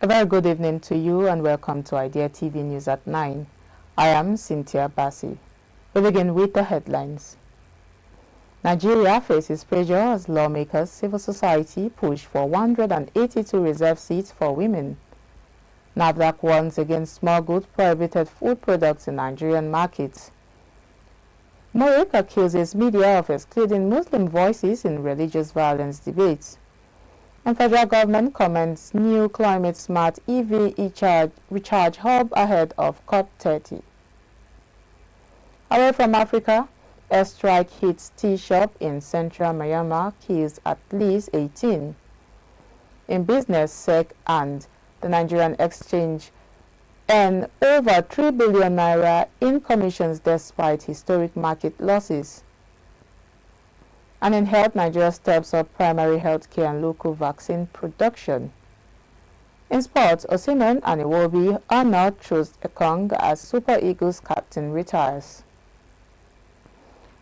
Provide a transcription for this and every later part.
A very good evening to you and welcome to Idea TV News at 9. I am Cynthia Bassi. We begin with the headlines. Nigeria faces pressure as lawmakers, civil society push for 182 reserved seats for women. NAFDAC warns against smuggled prohibited food products in Nigerian markets. MURIC accuses media of excluding Muslim voices in religious violence debates. And federal government commends new climate-smart EV recharge hub ahead of COP30. Away from Africa, airstrike hits tea shop in central Myanmar, kills at least 18. In business, SEC and the Nigerian exchange earn over 3 billion naira in commissions despite historic market losses. And in health, Nigeria steps up primary health care and local vaccine production. In sports, OSIMHEN and IWOBI honored TROOST-EKONG as Super Eagles captain retires.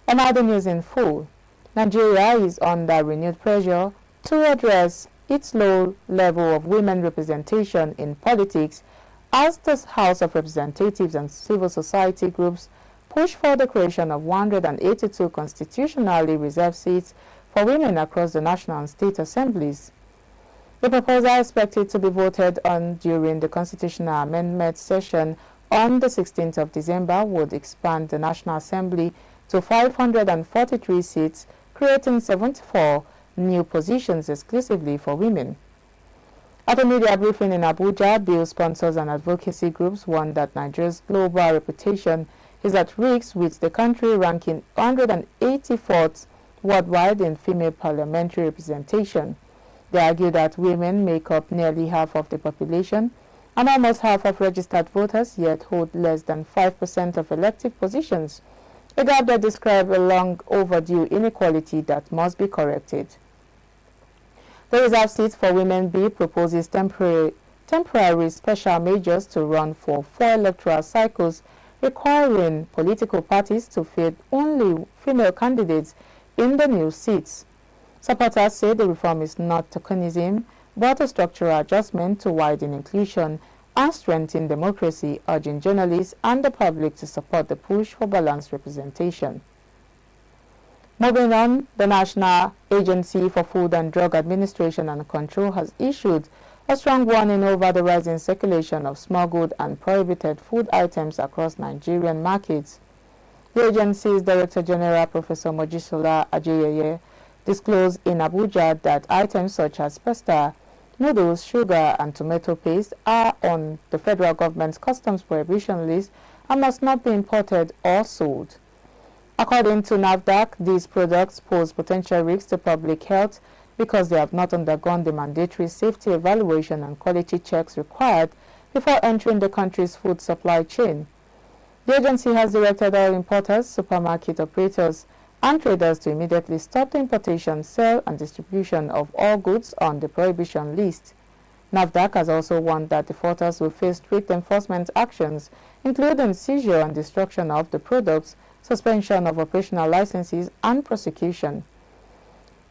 And now the news in full. Nigeria is under renewed pressure to address its low level of women representation in politics as the House of Representatives and civil society groups push for the creation of 182 constitutionally reserved seats for women across the national and state assemblies. The proposal is expected to be voted on during the constitutional amendment session on the 16th of December would expand the National Assembly to 543 seats, creating 74 new positions exclusively for women. At a media briefing in Abuja, bill sponsors and advocacy groups warned that Nigeria's global reputation is at risk, with the country ranking 184th worldwide in female parliamentary representation. They argue that women make up nearly half of the population and almost half of registered voters, yet hold less than 5% of elective positions, a gap that describes a long overdue inequality that must be corrected. The reserved seats for women bill proposes temporary special measures to run for 4 electoral cycles, requiring political parties to field only female candidates in the new seats. Supporters say the reform is not tokenism, but a structural adjustment to widen inclusion and strengthen democracy, urging journalists and the public to support the push for balanced representation. Moving on, the National Agency for Food and Drug Administration and Control has issued a strong warning over the rising circulation of smuggled and prohibited food items across Nigerian markets. The agency's Director General, Professor Mojisola Ajayeye, disclosed in Abuja that items such as pasta, noodles, sugar, and tomato paste are on the federal government's customs prohibition list and must not be imported or sold. According to NAFDAC, these products pose potential risks to public health because they have not undergone the mandatory safety evaluation and quality checks required before entering the country's food supply chain. The agency has directed all importers, supermarket operators, and traders to immediately stop the importation, sale, and distribution of all goods on the prohibition list. NAFDAC has also warned that defaulters will face strict enforcement actions, including seizure and destruction of the products, suspension of operational licenses, and prosecution.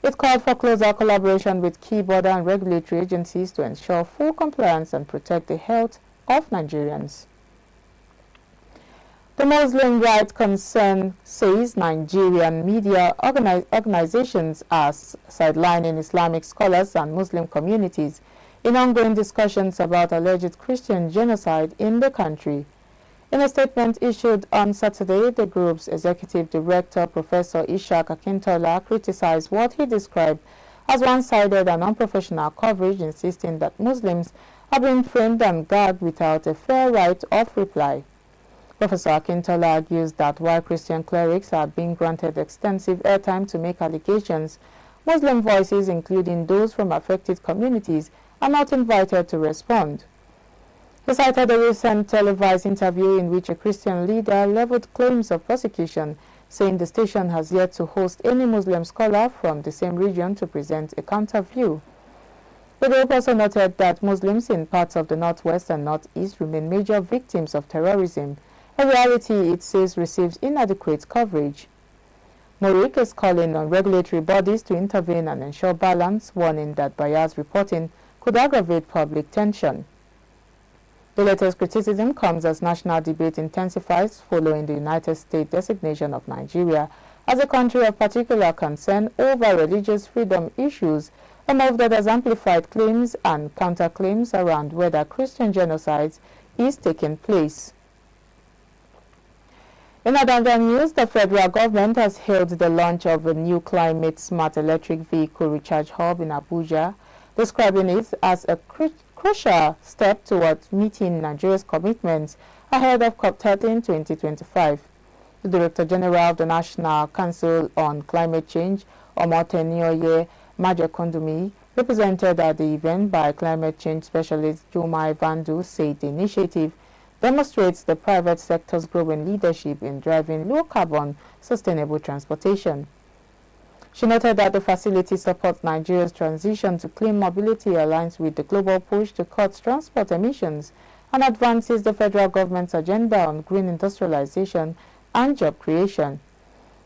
It called for closer collaboration with key border and regulatory agencies to ensure full compliance and protect the health of Nigerians. The Muslim Rights Concern says Nigerian media organizations are sidelining Islamic scholars and Muslim communities in ongoing discussions about alleged Christian genocide in the country. In a statement issued on Saturday, the group's executive director, Professor Ishaq Akintola, criticized what he described as one-sided and unprofessional coverage, insisting that Muslims are being framed and gagged without a fair right of reply. Professor Akintola argues that while Christian clerics are being granted extensive airtime to make allegations, Muslim voices, including those from affected communities, are not invited to respond. He cited a recent televised interview in which a Christian leader leveled claims of persecution, saying the station has yet to host any Muslim scholar from the same region to present a counter view. The group also noted that Muslims in parts of the northwest and northeast remain major victims of terrorism, a reality it says receives inadequate coverage. MURIC is calling on regulatory bodies to intervene and ensure balance, warning that biased reporting could aggravate public tension. The latest criticism comes as national debate intensifies following the United States designation of Nigeria as a country of particular concern over religious freedom issues, a move that has amplified claims and counterclaims around whether Christian genocide is taking place. In other news, the federal government has hailed the launch of a new climate-smart electric vehicle recharge hub in Abuja, describing it as a crucial step towards meeting Nigeria's commitments ahead of COP13 2025. The Director General of the National Council on Climate Change, Omotenioye Majekondumi, represented at the event by climate change specialist Jumai Vandu, said the initiative demonstrates the private sector's growing leadership in driving low-carbon, sustainable transportation. She noted that the facility supports Nigeria's transition to clean mobility, aligns with the global push to cut transport emissions, and advances the federal government's agenda on green industrialization and job creation.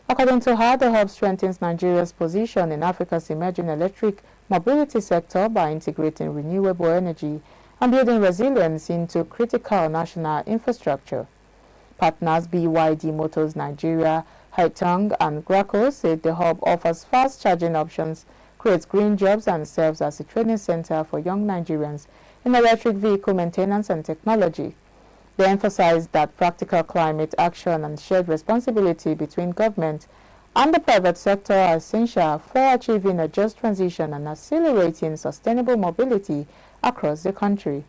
According to her, the hub strengthens Nigeria's position in Africa's emerging electric mobility sector by integrating renewable energy and building resilience into critical national infrastructure. Partners BYD Motors Nigeria, Haitong and Graco said the hub offers fast charging options, creates green jobs and serves as a training center for young Nigerians in electric vehicle maintenance and technology. They emphasized that practical climate action and shared responsibility between government and the private sector are essential for achieving a just transition and accelerating sustainable mobility across the country.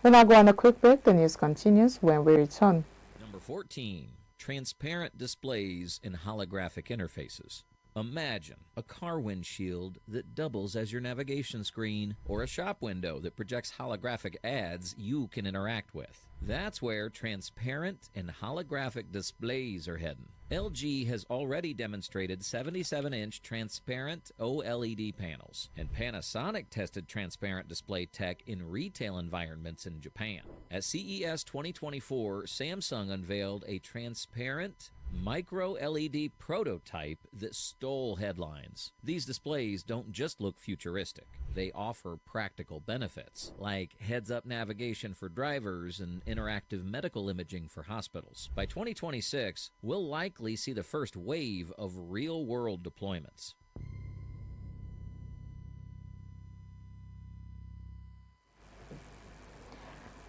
We'll now go on a quick break. The news continues when we return. Number 14. Transparent displays in holographic interfaces. Imagine a car windshield that doubles as your navigation screen, or a shop window that projects holographic ads you can interact with. That's where transparent and holographic displays are heading. LG has already demonstrated 77-inch transparent OLED panels, and Panasonic tested transparent display tech in retail environments in Japan. At CES 2024, Samsung unveiled a transparent micro-LED prototype that stole headlines. These displays don't just look futuristic. They offer practical benefits, like heads-up navigation for drivers and interactive medical imaging for hospitals. By 2026, we'll likely see the first wave of real-world deployments.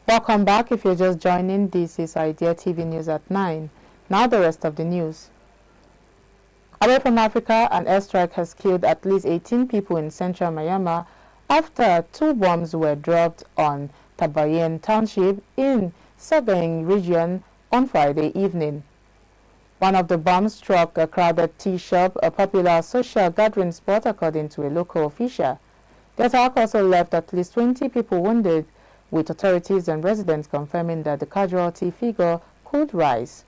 Welcome back. If you're just joining, this is Idea TV News at 9. Now the rest of the news. Away from Africa, an airstrike has killed at least 18 people in central Myanmar after 2 bombs were dropped on Tabayen Township in SMUGGLED region on Friday evening. One of the bombs struck a crowded tea shop, a popular social gathering spot, according to a local official. The attack also left at least 20 people wounded, with authorities and residents confirming that the casualty figure could rise.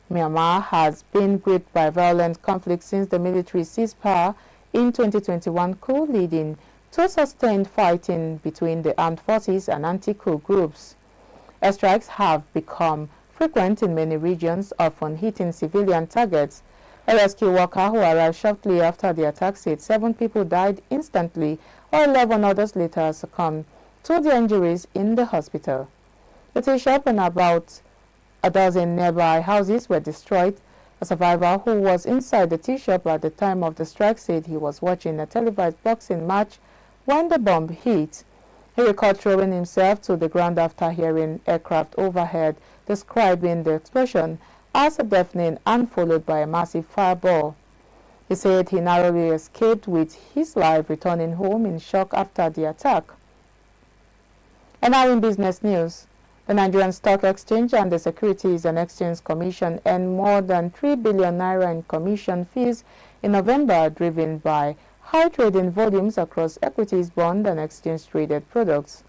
Myanmar has been gripped by violent conflict since the military seized power in 2021 coup, leading to sustained fighting between the armed forces and anti-coup groups. Airstrikes have become frequent in many regions, often hitting civilian targets. A rescue worker who arrived shortly after the attack said 7 people died instantly, while 11 others later succumbed to their injuries in the hospital. The tea shop and about a dozen nearby houses were destroyed. A survivor who was inside the tea shop at the time of the strike said he was watching a televised boxing match when the bomb hit. He recalled throwing himself to the ground after hearing aircraft overhead, describing the explosion as a deafening and followed by a massive fireball. He said he narrowly escaped with his life, returning home in shock after the attack. And now in business news. The Nigerian Stock Exchange and the Securities and Exchange Commission earned more than 3 billion naira in commission fees in November, driven by high trading volumes across equities, bond, and exchange-traded products.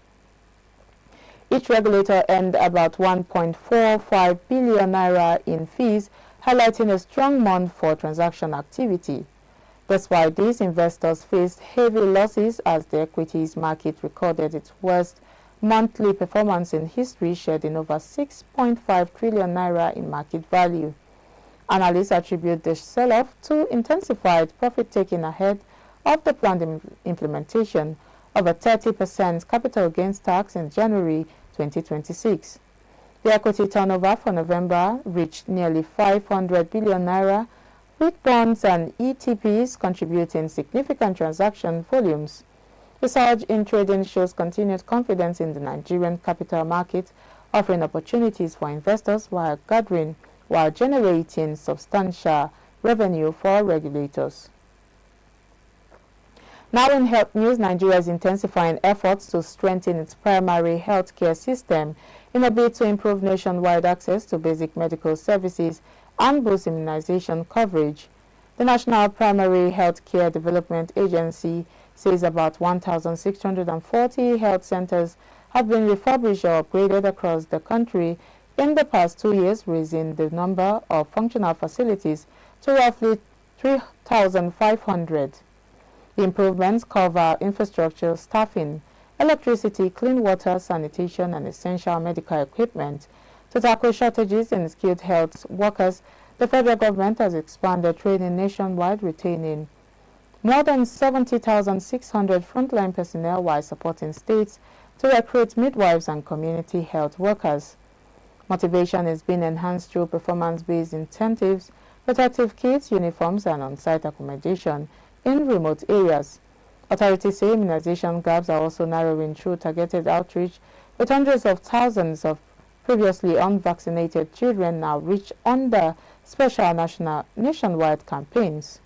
Each regulator earned about 1.45 billion naira in fees, highlighting a strong month for transaction activity. Despite this, investors faced heavy losses as the equities market recorded its worst monthly performance in history, shedding over 6.5 trillion naira in market value. Analysts attribute the sell-off to intensified profit-taking ahead of the planned implementation of a 30% capital gains tax in January 2026. The equity turnover for November reached nearly 500 billion naira, with bonds and ETPs contributing significant transaction volumes. The surge in trading shows continued confidence in the Nigerian capital market, offering opportunities for investors while generating substantial revenue for regulators. Now in health news, Nigeria is intensifying efforts to strengthen its primary health care system in a bid to improve nationwide access to basic medical services and boost immunization coverage. The National Primary Health Care Development Agency says about 1,640 health centers have been refurbished or upgraded across the country in the past 2 years, raising the number of functional facilities to roughly 3,500. The improvements cover infrastructure, staffing, electricity, clean water, sanitation, and essential medical equipment. To tackle shortages in skilled health workers, the federal government has expanded training nationwide, retaining more than 70,600 frontline personnel while supporting states to recruit midwives and community health workers. Motivation is being enhanced through performance-based incentives, protective kits, uniforms, and on-site accommodation in remote areas. Authorities say immunization gaps are also narrowing through targeted outreach, with hundreds of thousands of previously unvaccinated children now reached under special nationwide campaigns.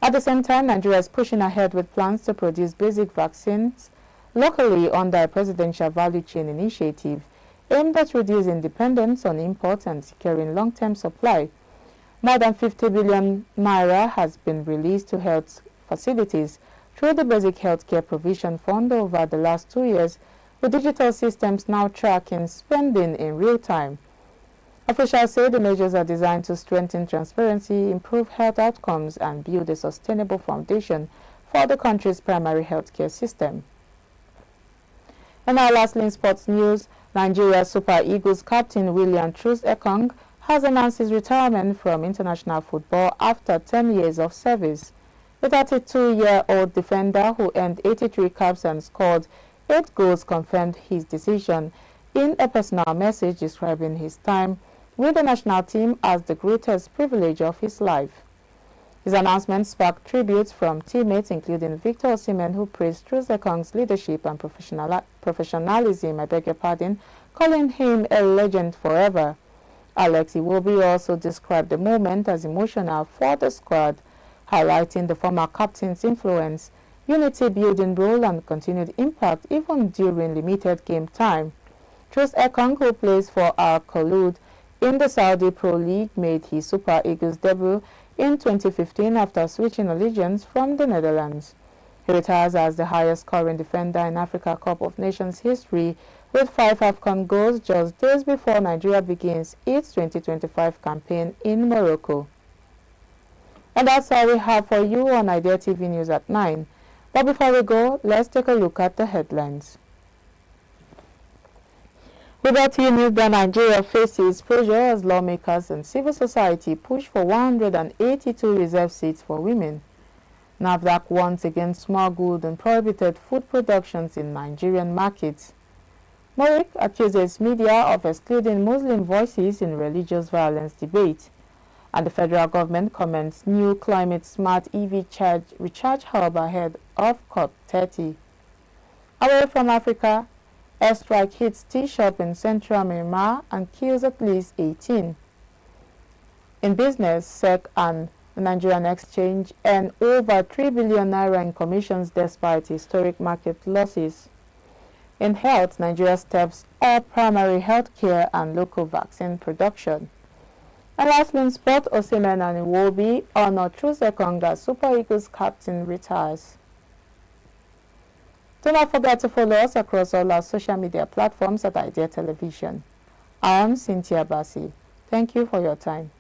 At the same time, Nigeria is pushing ahead with plans to produce basic vaccines locally under a presidential value chain initiative aimed at reducing dependence on imports and securing long-term supply. More than 50 billion naira has been released to health facilities through the Basic Healthcare Provision Fund over the last 2 years, with digital systems now tracking spending in real time. Officials say the measures are designed to strengthen transparency, improve health outcomes, and build a sustainable foundation for the country's primary healthcare system. And now lastly in sports news, Nigeria Super Eagles captain William TROOST-EKONG has announced his retirement from international football after 10 years of service. The 32-year-old defender, who earned 83 caps and scored 8 goals, confirmed his decision in a personal message describing his time with the national team as the greatest privilege of his life. His announcement sparked tributes from teammates including Victor OSIMHEN, who praised TROOST-EKONG's leadership and professionalism, calling him a legend forever. Alex IWOBI also described the moment as emotional for the squad, highlighting the former captain's influence, unity-building role, and continued impact even during limited game time. TROOST-EKONG, who plays for ACCUSES in the Saudi Pro League, made his Super Eagles debut in 2015 after switching allegiance from the Netherlands. He retires as the highest scoring defender in Africa Cup of Nations history with 5 AFCON goals just days before Nigeria begins its 2025 campaign in Morocco. And that's all we have for you on Idea TV News at 9. But before we go, let's take a look at the headlines. We brought to you news that Nigeria faces pressure as lawmakers and civil society push for 182 reserved seats for women. NAFDAC warns against smuggled and prohibited food productions in Nigerian markets. MURIC accuses media of excluding Muslim voices in religious violence debate. And the federal government comments new climate-smart EV recharge hub ahead of COP30. Away from Africa, AIRSTRIKE hits tea shop in central Myanmar and kills at least 18. In business, SEC and the Nigerian exchange earn over 3 billion naira in commissions despite historic market losses. In health, Nigeria steps up primary health care and local vaccine production. And lastly in sport, OSIMHEN and IWOBI honor TROOST-EKONG as Super Eagles captain retires. Do not forget to follow us across all our social media platforms at Idea Television. I am Cynthia Bassi. Thank you for your time.